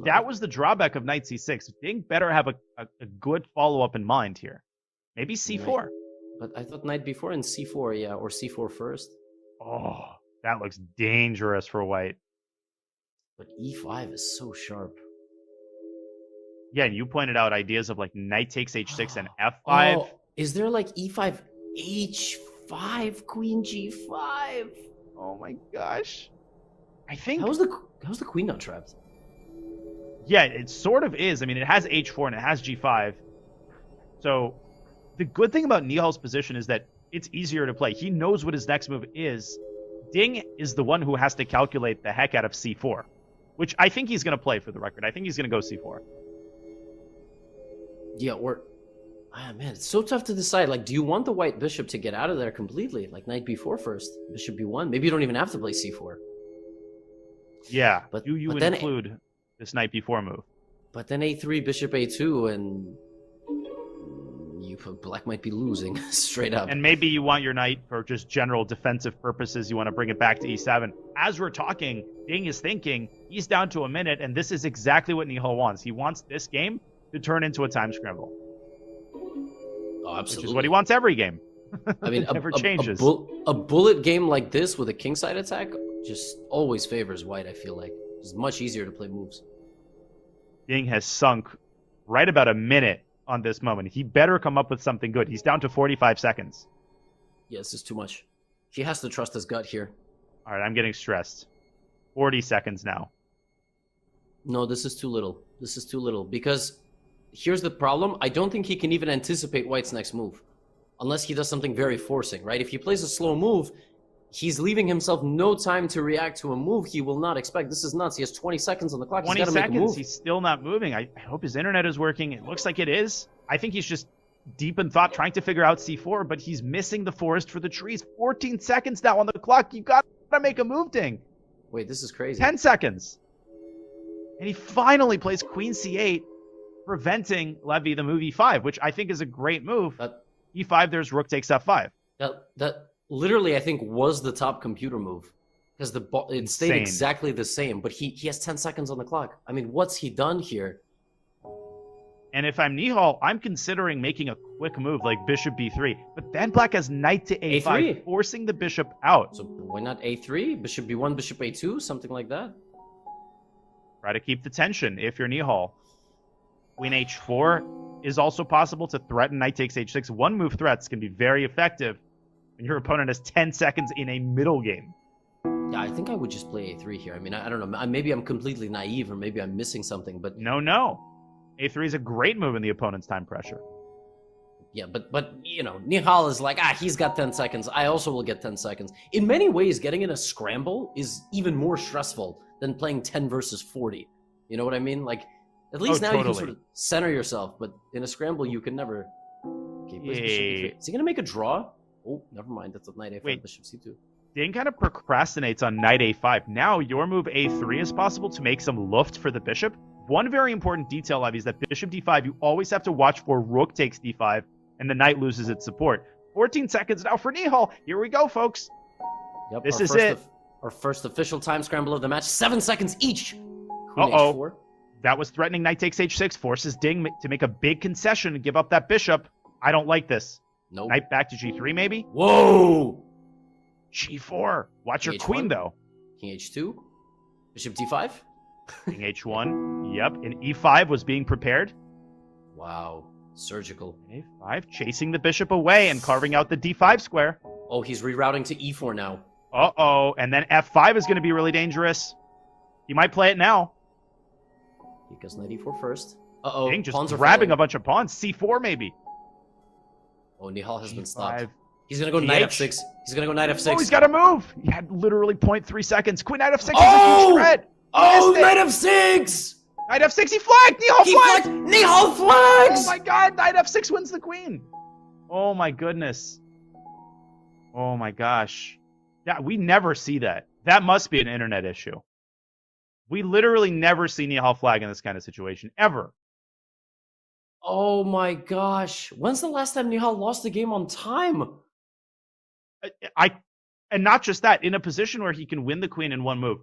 That was the drawback of knight c6. Ding better have a good follow-up in mind here. Maybe c4. But I thought knight b4 and c4, yeah, or c4 first. Oh, that looks dangerous for white. But e5 is so sharp. Yeah, and you pointed out ideas of like knight takes h6 and f5. Oh, is there like e5, h5, queen g5? Oh my gosh. I think... How's the queen not trapped? Yeah, it sort of is. I mean, it has h4 and it has g5. So the good thing about Nihal's position is that it's easier to play. He knows what his next move is. Ding is the one who has to calculate the heck out of c4, which I think he's going to play for the record. I think he's going to go c4. Yeah, or... Ah, man, it's so tough to decide. Like, do you want the white bishop to get out of there completely? Like, knight b4 first, bishop b1. Maybe you don't even have to play c4. Yeah, but you then include this knight b4 move. But then a3, bishop a2, and black might be losing straight up. And maybe you want your knight for just general defensive purposes. You want to bring it back to e7. As we're talking, Ding is thinking he's down to a minute, and this is exactly what Nihal wants. He wants this game to turn into a time scramble. Oh, absolutely. Which is what he wants every game. I mean, it never changes. A bullet game like this with a kingside attack just always favors white, I feel like. It's much easier to play moves. Ding has sunk right about a minute on this moment. He better come up with something good. He's down to 45 seconds. Yeah, this is too much. He has to trust his gut here. All right, I'm getting stressed. 40 seconds now. No, this is too little. This is too little. Because here's the problem. I don't think he can even anticipate white's next move. Unless he does something very forcing, right? If he plays a slow move, he's leaving himself no time to react to a move he will not expect. This is nuts. He has 20 seconds on the clock. 20 He's seconds. Make a move. He's still not moving. I hope his internet is working. It looks like it is. I think he's just deep in thought trying to figure out c4, but he's missing the forest for the trees. 14 seconds now on the clock. You got to make a move, Ding. Wait, this is crazy. 10 seconds. And he finally plays queen c8, preventing Levy the move e5, which I think is a great move. E5, there's rook takes f5. That literally, I think, was the top computer move. Because it stayed exactly the same, but he has 10 seconds on the clock. I mean, what's he done here? And if I'm Nihal, I'm considering making a quick move like bishop b3. But then black has knight to a5, A3. forcing the bishop out. So why not a3, bishop b1, bishop a2, something like that? Try to keep the tension if you're Nihal. Queen h4 is also possible to threaten knight takes h6. One move threats can be very effective when your opponent has 10 seconds in a middle game. Yeah, I think I would just play a3 here. I mean, I don't know. Maybe I'm completely naive or maybe I'm missing something, but... No. a3 is a great move in the opponent's time pressure. Yeah, but you know, Nihal is like, he's got 10 seconds. I also will get 10 seconds. In many ways, getting in a scramble is even more stressful than playing 10 versus 40. You know what I mean? Like, at least now you can sort of center yourself, but in a scramble, you can never... Okay, is he going to make a draw? Oh, never mind. That's a knight a5, bishop c2. Ding kind of procrastinates on knight a5. Now your move a3 is possible to make some luft for the bishop. One very important detail, Levy, is that bishop d5, you always have to watch for rook takes d5, and the knight loses its support. 14 seconds now for Nihal. Here we go, folks. Yep, this is it. Our first official time scramble of the match. 7 seconds each. Uh-oh. That was threatening knight takes h6, forces Ding to make a big concession and give up that bishop. I don't like this. Nope. Knight back to g3, maybe? Whoa! g4. Watch your H1? Queen, though. King h2. Bishop d5. King h1. Yep. And e5 was being prepared. Wow. Surgical. a5, chasing the bishop away and carving out the d5 square. Oh, he's rerouting to e4 now. Uh-oh. And then f5 is going to be really dangerous. He might play it now. He goes knight e4 first. Uh-oh. Ding, just grabbing a bunch of pawns. c4, maybe. Oh, Nihal has been stopped. G5. He's going to go knight f6. He's going to go knight f6. Oh, he's got to move. He had literally 0.3 seconds. Queen knight f6 is a huge threat. Oh, knight f6! Knight f6, he flagged! Nihal flagged! Nihal flags! Oh my god, knight f6 wins the queen. Oh my goodness. Oh my gosh. Yeah, we never see that. That must be an internet issue. We literally never see Nihal flag in this kind of situation, ever. Oh my gosh. When's the last time Nihal lost a game on time? And not just that, in a position where he can win the queen in one move.